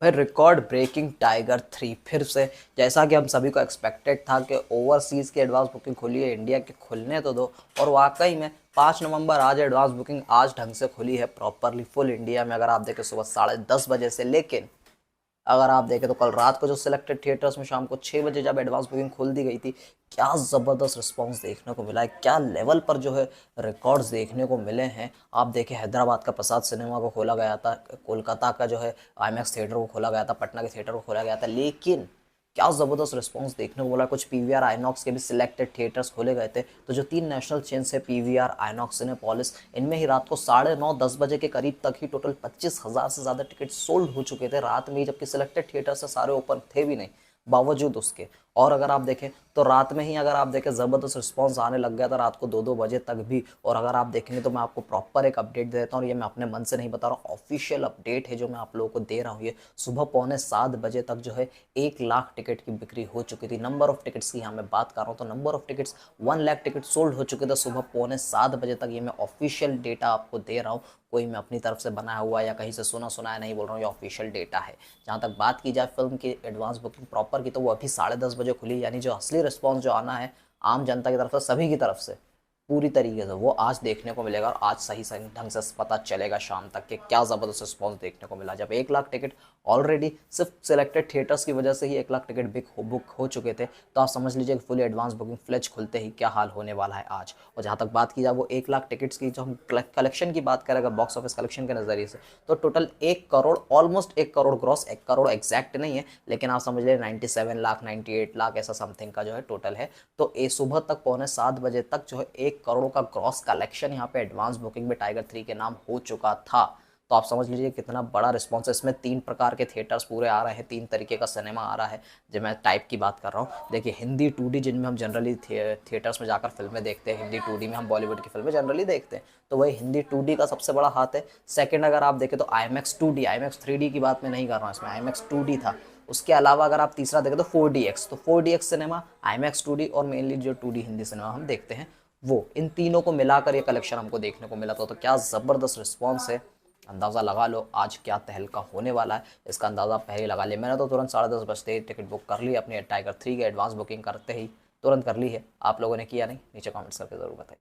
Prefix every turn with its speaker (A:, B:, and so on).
A: भाई record breaking tiger 3 फिर से, जैसा कि हम सभी को एक्सपेक्टेड था कि ओवरसीज़ की एडवांस बुकिंग खुली है, इंडिया के खुलने तो दो। और वाकई में 5 नवंबर आज एडवांस बुकिंग आज ढंग से खुली है प्रॉपरली फुल इंडिया में। अगर आप देखें सुबह 10:30 बजे से, लेकिन अगर आप देखें तो कल रात को जो सिलेक्टेड थिएटर्स में शाम को 6 बजे जब एडवांस बुकिंग खोल दी गई थी, क्या ज़बरदस्त रिस्पांस देखने को मिला है, क्या लेवल पर जो है रिकॉर्ड्स देखने को मिले हैं। आप देखें हैदराबाद का प्रसाद सिनेमा को खोला गया था, कोलकाता का जो है आईमैक्स थिएटर को खोला गया था, पटना के थिएटर को खोला गया था, लेकिन क्या ज़बरदस्त रिस्पांस देखने को मिला। कुछ पीवीआर आइनॉक्स के भी सिलेक्टेड थिएटर्स खोले गए थे। तो जो 3 नेशनल चेन्स है, पीवीआर, आइनॉक्स, सिनेपोलिस, इनमें ही रात को 9:30-10 बजे के करीब तक ही टोटल 25,000 से ज़्यादा टिकट सोल्ड हो चुके थे रात में ही, जबकि सिलेक्टेड थिएटर्स से सारे ओपन थे भी नहीं बावजूद उसके। और अगर आप देखें तो रात में ही अगर आप देखें ज़बरदस्त रिस्पांस आने लग गया था रात को 2-2 बजे तक भी। और अगर आप देखेंगे तो मैं आपको प्रॉपर एक अपडेट दे देता हूँ, ये मैं अपने मन से नहीं बता रहा हूँ, ऑफिशियल अपडेट है जो मैं आप लोगों को दे रहा हूँ। ये सुबह 6:45 तक जो है 1 लाख टिकट की बिक्री हो चुकी थी। नंबर ऑफ टिकट्स की यहाँ मैं बात कर रहा हूँ तो number of tickets 1 lakh ticket sold हो चुके थे सुबह 6:45 तक। ये मैं ऑफिशियल डेटा आपको दे रहा हूँ, कोई मैं अपनी तरफ से बनाया हुआ या कहीं से सुना सुनाया नहीं बोल रहा हूँ, ये ऑफिशियल डेटा है। जहाँ तक बात की जाए फिल्म की एडवांस बुकिंग प्रॉपर की, तो वो अभी 10:30 बजे खुली, यानी जो असली रिस्पॉन्स जो आना है आम जनता की तरफ से, सभी की तरफ से पूरी तरीके से, वो आज देखने को मिलेगा। और आज सही सही ढंग से पता चलेगा शाम तक कि क्या ज़बरदस्त रिस्पॉन्स देखने को मिला। जब 1 लाख टिकट ऑलरेडी सिर्फ सिलेक्टेड थिएटर्स की वजह से ही 1 लाख टिकट बुक हो चुके थे, तो आप समझ लीजिए कि फुल एडवांस बुकिंग फ्लेज खुलते ही क्या हाल होने वाला है आज। और जहाँ तक बात की जाए वो 1 लाख टिकट्स की, जो हम कलेक्शन की बात करें अगर बॉक्स ऑफिस कलेक्शन के नज़रिए से, तो total 1 crore, almost 1 crore gross, 1 crore exact नहीं है लेकिन आप समझ लीजिए 97 लाख 98 लाख ऐसा समथिंग का जो है टोटल है। तो ये सुबह तक 6:45 तक जो है 1 करोड़ का ग्रॉस कलेक्शन यहाँ पे एडवांस बुकिंग में टाइगर 3 के नाम हो चुका था। तो आप समझ लीजिए कितना बड़ा रिस्पॉन्स है। इसमें 3 प्रकार के थिएटर्स पूरे आ रहे हैं, 3 तरीके का सिनेमा आ रहा है। जब मैं टाइप की बात कर रहा हूँ, देखिए हिंदी 2D जिनमें हम जनरली थिएटर्स में जाकर फिल्में देखते हैं, हिंदी 2D में हम बॉलीवुड की फिल्में जनरली देखते हैं, तो वही हिंदी 2D का सबसे बड़ा हाथ है। सेकंड अगर आप देखें तो IMAX 2D, IMAX 3D की बात मैं नहीं कर रहा हूँ, इसमें IMAX 2D था। उसके अलावा अगर आप तीसरा देखें तो 4DX, तो 4DX सिनेमा, IMAX 2D और मेनली जो 2D हिंदी सिनेमा हम देखते हैं वो, इन तीनों को मिलाकर ये कलेक्शन हमको देखने को मिला था। तो क्या ज़बरदस्त रिस्पॉन्स है, अंदाज़ा लगा लो आज क्या तहलका होने वाला है, इसका अंदाज़ा पहले ही लगा लिया। मैंने तो तुरंत 10:30 बजते ही टिकट बुक कर ली अपनी टाइगर 3 की एडवांस बुकिंग करते ही तुरंत कर ली है। आप लोगों ने किया नहीं? नीचे कमेंट्स करके ज़रूर बताइए।